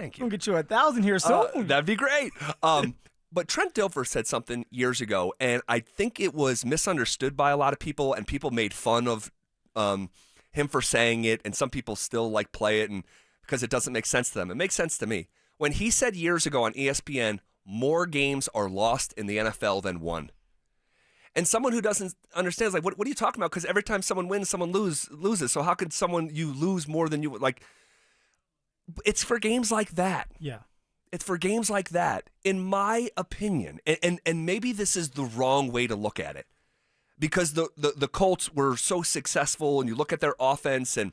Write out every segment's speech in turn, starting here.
Thank you. We'll get you 1,000 here soon. That'd be great. But Trent Dilfer said something years ago, and I think it was misunderstood by a lot of people, and people made fun of him for saying it, and some people still play it and because it doesn't make sense to them. It makes sense to me. When he said years ago on ESPN, more games are lost in the NFL than won. And someone who doesn't understand is like, what are you talking about? Because every time someone wins, someone loses. So how could you lose more than you like? It's for games like that. Yeah. It's for games like that, in my opinion. And maybe this is the wrong way to look at it. Because the Colts were so successful, and you look at their offense and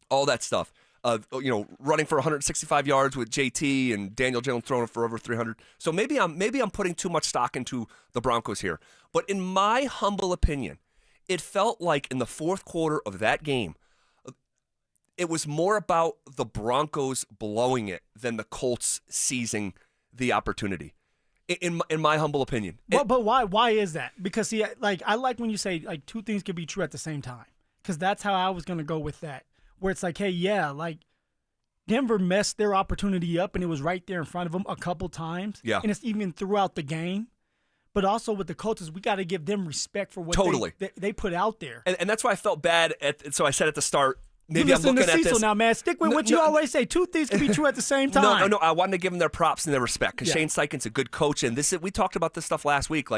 all that stuff. Running for 165 yards with JT and Daniel Jones throwing for over 300. So maybe I'm putting too much stock into the Broncos here. But in my humble opinion, it felt like in the fourth quarter of that game, it was more about the Broncos blowing it than the Colts seizing the opportunity. In my humble opinion. But why is that? Because see, I like when you say two things can be true at the same time. Because that's how I was going to go with that. Where it's like, hey, yeah, Denver messed their opportunity up, and it was right there in front of them a couple times. Yeah. And it's even throughout the game. But also with the Colts, we got to give them respect for what they put out there. And that's why I felt bad. So I said at the start, maybe you I'm looking to at Cecil this. Now, man, stick with what you always say. Two things can be true at the same time. No. I wanted to give them their props and their respect because Shane Steichen's a good coach. And we talked about this stuff last week.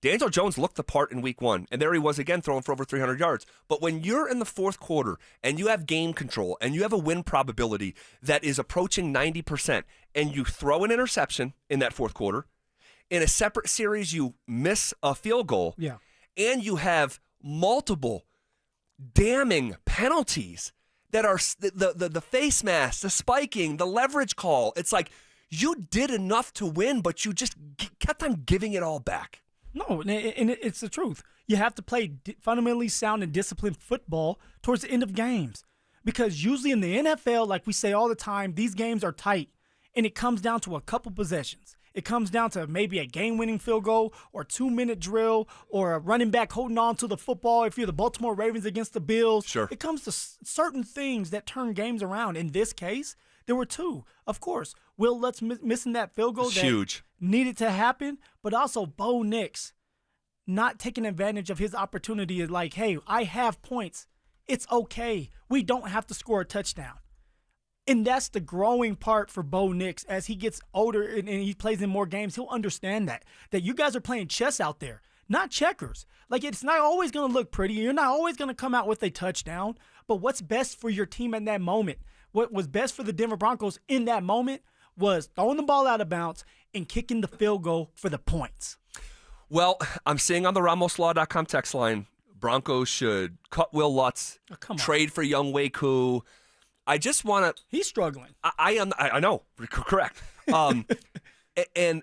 Daniel Jones looked the part in week 1, and there he was again throwing for over 300 yards. But when you're in the fourth quarter and you have game control and you have a win probability that is approaching 90%, and you throw an interception in that fourth quarter, in a separate series you miss a field goal, and you have multiple damning penalties that are the face mask, the spiking, the leverage call. It's like you did enough to win, but you just kept on giving it all back. No, and it's the truth. You have to play fundamentally sound and disciplined football towards the end of games. Because usually in the NFL, like we say all the time, these games are tight, and it comes down to a couple possessions. It comes down to maybe a game-winning field goal or a 2-minute drill or a running back holding on to the football if you're the Baltimore Ravens against the Bills. Sure. It comes to certain things that turn games around. In this case, there were two. Of course, Will Lutz missing that field goal that huge. Needed to happen, but also Bo Nix not taking advantage of his opportunity is like, hey, I have points. It's okay. We don't have to score a touchdown. And that's the growing part for Bo Nix. As he gets older and he plays in more games, he'll understand that you guys are playing chess out there, not checkers. It's not always going to look pretty. You're not always going to come out with a touchdown. But what's best for your team in that moment, what was best for the Denver Broncos in that moment was throwing the ball out of bounds and kicking the field goal for the points. Well, I'm seeing on the RamosLaw.com text line, Broncos should cut Will Lutz, trade for Young Wei Koo. I just want to. He's struggling. I know, correct. And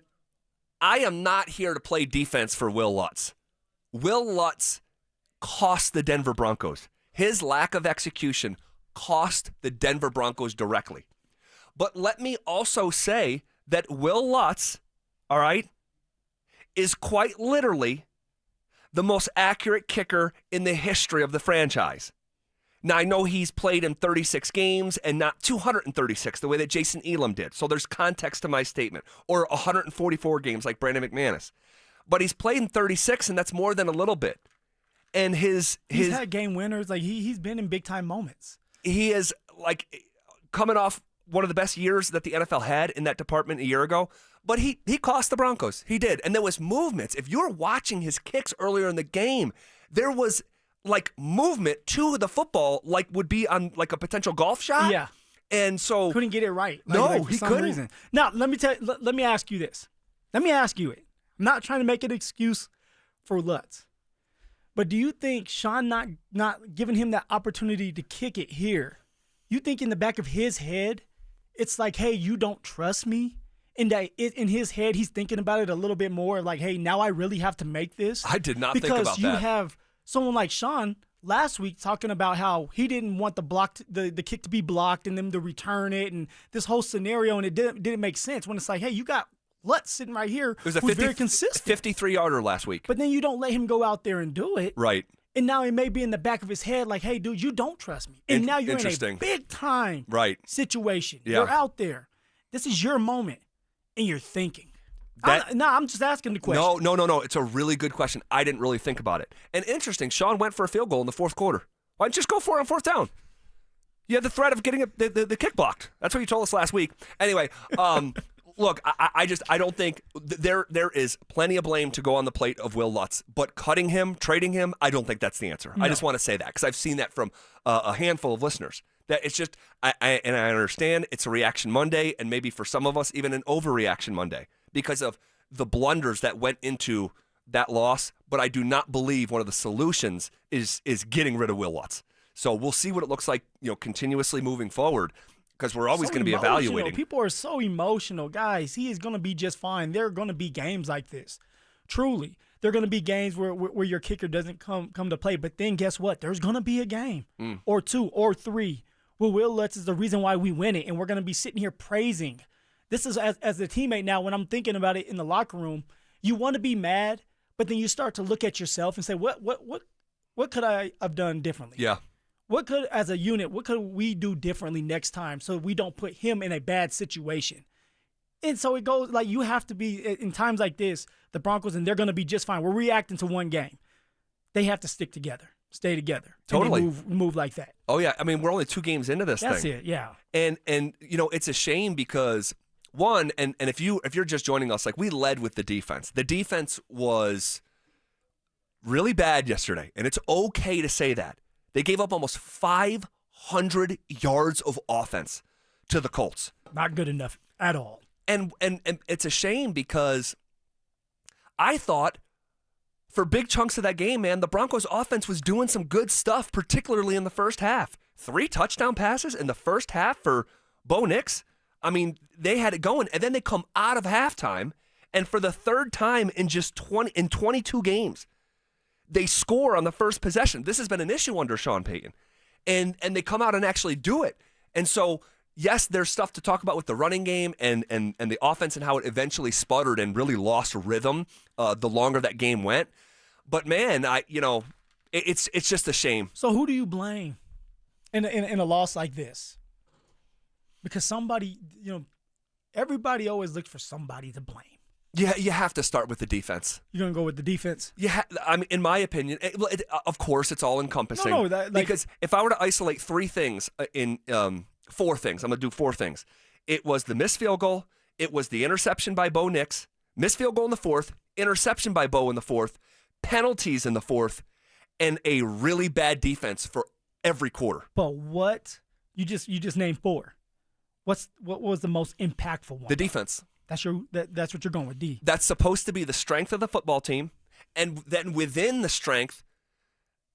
I am not here to play defense for Will Lutz. Will Lutz cost the Denver Broncos. His lack of execution cost the Denver Broncos directly. But let me also say that Will Lutz, all right, is quite literally the most accurate kicker in the history of the franchise. Now, I know he's played in 36 games and not 236 the way that Jason Elam did. So there's context to my statement. Or 144 games like Brandon McManus. But he's played in 36, and that's more than a little bit. And he's had game winners. He's been in big-time moments. He is, coming off one of the best years that the NFL had in that department a year ago. But he cost the Broncos. He did. And there was movements. If you were watching his kicks earlier in the game, there was movement to the football would be on a potential golf shot. Yeah. And so couldn't get it right. He couldn't. Reason. Now, let me ask you this. Let me ask you it. I'm not trying to make an excuse for Lutz. But do you think Sean not giving him that opportunity to kick it here, you think in the back of his head, it's like, hey, you don't trust me? And that in his head, he's thinking about it a little bit more like, hey, now I really have to make this? I did not think about that. Because you have someone like Sean last week talking about how he didn't want the kick to be blocked and them to return it and this whole scenario, and it didn't make sense when it's like, hey, you got Lutz sitting right here. It was a very consistent 53-yarder last week. But then you don't let him go out there and do it. Right. And now it may be in the back of his head like, hey, dude, you don't trust me. And now you're in a big-time situation. Yeah. You're out there. This is your moment, and you're thinking. I'm just asking the question. No. It's a really good question. I didn't really think about it. And interesting, Sean went for a field goal in the fourth quarter. Why don't you just go for it on fourth down? You had the threat of getting the kick blocked. That's what you told us last week. Anyway, look, I don't think there is plenty of blame to go on the plate of Will Lutz, but cutting him, trading him, I don't think that's the answer. No. I just want to say that because I've seen that from a handful of listeners. That it's just, I understand it's a reaction Monday, and maybe for some of us even an overreaction Monday because of the blunders that went into that loss. But I do not believe one of the solutions is getting rid of Will Lutz. So we'll see what it looks like, continuously moving forward. Because we're always going to be evaluating. People are so emotional. Guys, he is going to be just fine. There are going to be games like this. Truly. There are going to be games where your kicker doesn't come to play. But then guess what? There's going to be a game or two or three where Will Lutz is the reason why we win it. And we're going to be sitting here praising. This is as a teammate now, when I'm thinking about it in the locker room, you want to be mad, but then you start to look at yourself and say, what could I have done differently? Yeah. As a unit, what could we do differently next time so we don't put him in a bad situation? And so it goes like you have to be, in times like this, the Broncos, and they're going to be just fine. We're reacting to one game. They have to stick together, stay together. Totally. And move like that. Oh, yeah. I mean, we're only 2 games into this thing. That's it, yeah. And it's a shame because, one, and if you're just joining us, like we led with the defense. The defense was really bad yesterday, and it's okay to say that. They gave up almost 500 yards of offense to the Colts. Not good enough at all. And it's a shame because I thought for big chunks of that game, man, the Broncos offense was doing some good stuff, particularly in the first half. 3 touchdown passes in the first half for Bo Nix. I mean, they had it going, and then they come out of halftime, and for the third time in 22 games, they score on the first possession. This has been an issue under Sean Payton. And they come out and actually do it. And so, yes, there's stuff to talk about with the running game and the offense and how it eventually sputtered and really lost rhythm the longer that game went. But, man, it's just a shame. So who do you blame in a loss like this? Because somebody, everybody always looks for somebody to blame. Yeah, you have to start with the defense. You're going to go with the defense? Yeah, I mean, in my opinion, of course, it's all encompassing. No, because if I were to isolate 3 things 4 things, I'm going to do 4 things. It was the missed field goal. It was the interception by Bo Nix. Missed field goal in the 4th. Interception by Bo in the 4th. Penalties in the 4th. And a really bad defense for every quarter. But what? You just named 4. What was the most impactful one? The defense. That's what you're going with, D. That's supposed to be the strength of the football team, and then within the strength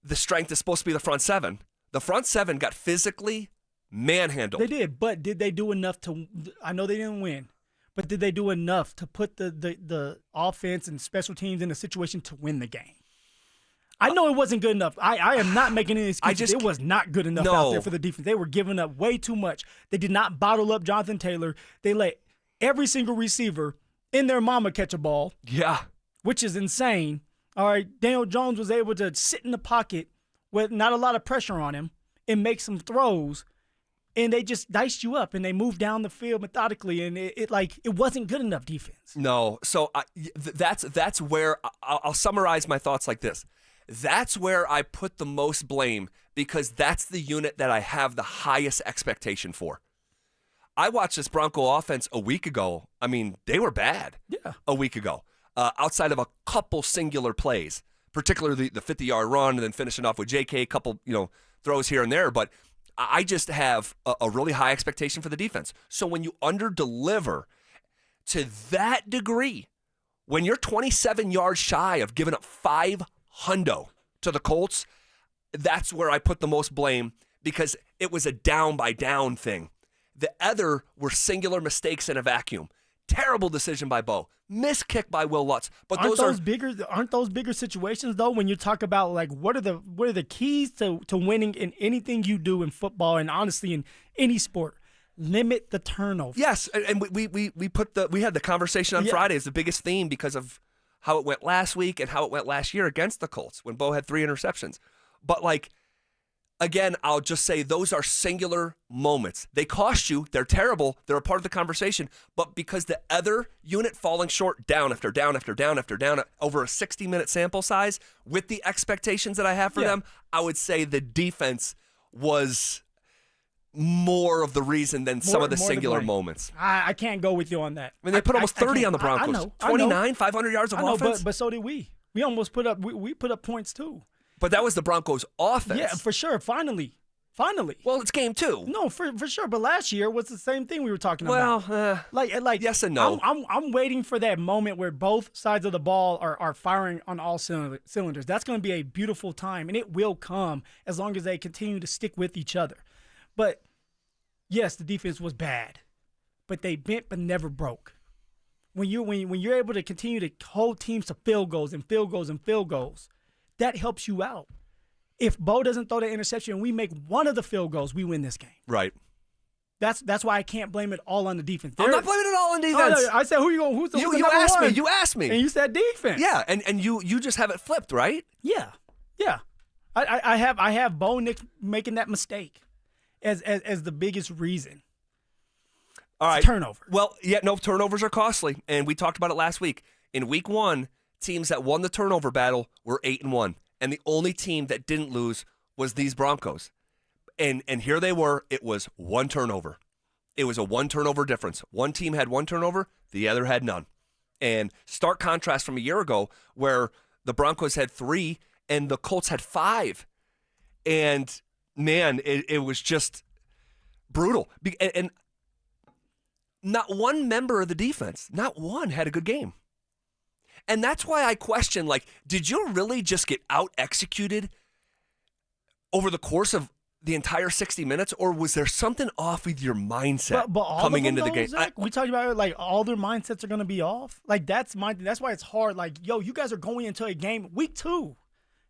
is supposed to be the front 7. The front 7 got physically manhandled. They did, but did they do enough to? I know they didn't win, but did they do enough to put the offense and special teams in a situation to win the game? I know it wasn't good enough. I am not making any excuses. It was not good enough out there for the defense. They were giving up way too much. They did not bottle up Jonathan Taylor. They let every single receiver in their mama catch a ball. Yeah. Which is insane. All right, Daniel Jones was able to sit in the pocket with not a lot of pressure on him and make some throws, and they just diced you up, and they moved down the field methodically, and it wasn't good enough defense. No, so that's where I'll summarize my thoughts like this. That's where I put the most blame because that's the unit that I have the highest expectation for. I watched this Bronco offense a week ago. I mean, they were bad a week ago. Outside of a couple singular plays, particularly the 50-yard run and then finishing off with JK, a couple throws here and there. But I just have a really high expectation for the defense. So when you under-deliver to that degree, when you're 27 yards shy of giving up 500 to the Colts, that's where I put the most blame because it was a down-by-down thing. The other were singular mistakes in a vacuum. Terrible decision by Bo. Missed kick by Will Lutz. But aren't those bigger situations though? When you talk about like what are the keys to winning in anything you do in football and honestly in any sport? Limit the turnover. Yes, and we had the conversation on Friday as the biggest theme because of how it went last week and how it went last year against the Colts when Bo had 3 interceptions. But like again, I'll just say those are singular moments. They cost you. They're terrible. They're a part of the conversation. But because the other unit falling short down after down after down after down over a 60-minute sample size with the expectations that I have for them, I would say the defense was more of the reason than some of the singular moments. I can't go with you on that. I mean, they put almost 30 on the Broncos. I know. 29, 500 yards of offense. But so did we. We almost put up we put up points too. But that was the Broncos' offense. Yeah, for sure. Finally. Well, it's game 2. No, for sure. But last year was the same thing we were talking about. Well, like yes and no. I'm waiting for that moment where both sides of the ball are firing on all cylinders. That's going to be a beautiful time, and it will come as long as they continue to stick with each other. But yes, the defense was bad, but they bent but never broke. When you're able to continue to hold teams to field goals and field goals and field goals, that helps you out. If Bo doesn't throw the interception and we make one of the field goals, we win this game. Right. That's why I can't blame it all on the defense. I'm not blaming it all on defense. Oh, no, I said, who's the you number asked one? me. You asked me. And you said defense. Yeah, and you just have it flipped, right? Yeah. I have Bo Nix making that mistake as the biggest reason. All right. It's turnover. Well, yeah, no, turnovers are costly, and we talked about it last week. In week 1, teams that won the turnover battle were 8-1, and the only team that didn't lose was these Broncos. And here they were. It was one turnover. It was a one turnover difference. One team had one turnover, the other had none. And stark contrast from a year ago where the Broncos had 3 and the Colts had 5. And, man, it was just brutal. And not one member of the defense, not one, had a good game. And that's why I question, like, did you really just get out-executed over the course of the entire 60 minutes, or was there something off with your mindset but all coming of them, into the game? Zach, we talked about it, like all their mindsets are going to be off. Like that's why it's hard. Like, yo, you guys are going into a game week 2.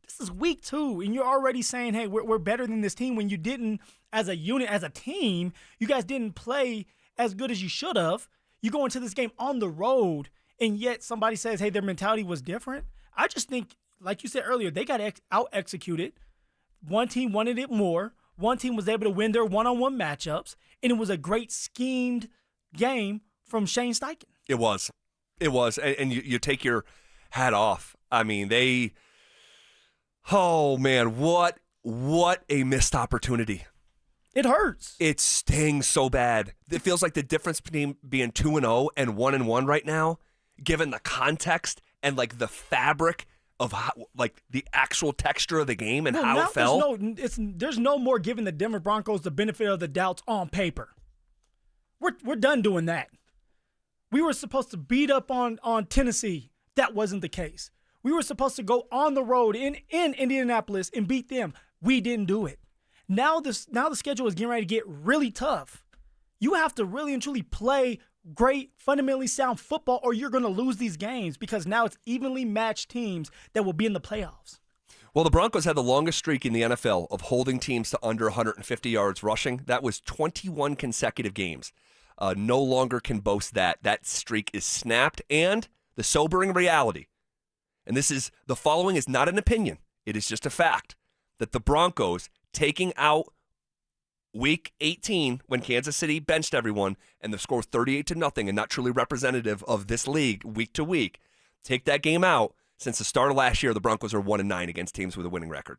This is week 2, and you're already saying, hey, we're better than this team when you didn't, as a unit, as a team, you guys didn't play as good as you should have. You go into this game on the road, and yet somebody says, hey, their mentality was different. I just think, like you said earlier, they got out-executed. One team wanted it more. One team was able to win their one-on-one matchups, and it was a great schemed game from Shane Steichen. It was. And you take your hat off. I mean, oh, man, what a missed opportunity. It hurts. It stings so bad. It feels like the difference between being 2-0 and 1-1 right now, given the context and like the fabric of how, like the actual texture of the game and how it fell. There's no more giving the Denver Broncos the benefit of the doubts on paper. We're done doing that. We were supposed to beat up on Tennessee. That wasn't the case. We were supposed to go on the road in Indianapolis and beat them. We didn't do it. Now the schedule is getting ready to get really tough. You have to really and truly play great, fundamentally sound football, or you're going to lose these games because now it's evenly matched teams that will be in the playoffs. Well, the Broncos had the longest streak in the NFL of holding teams to under 150 yards rushing. That was 21 consecutive games. No longer can boast that. That streak is snapped, and the sobering reality, and the following is not an opinion, it is just a fact, that the Broncos taking out Week 18, when Kansas City benched everyone and the score was 38-0 and not truly representative of this league week to week, take that game out. Since the start of last year, the Broncos are 1-9 against teams with a winning record.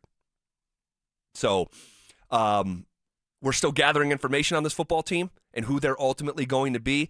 So we're still gathering information on this football team and who they're ultimately going to be.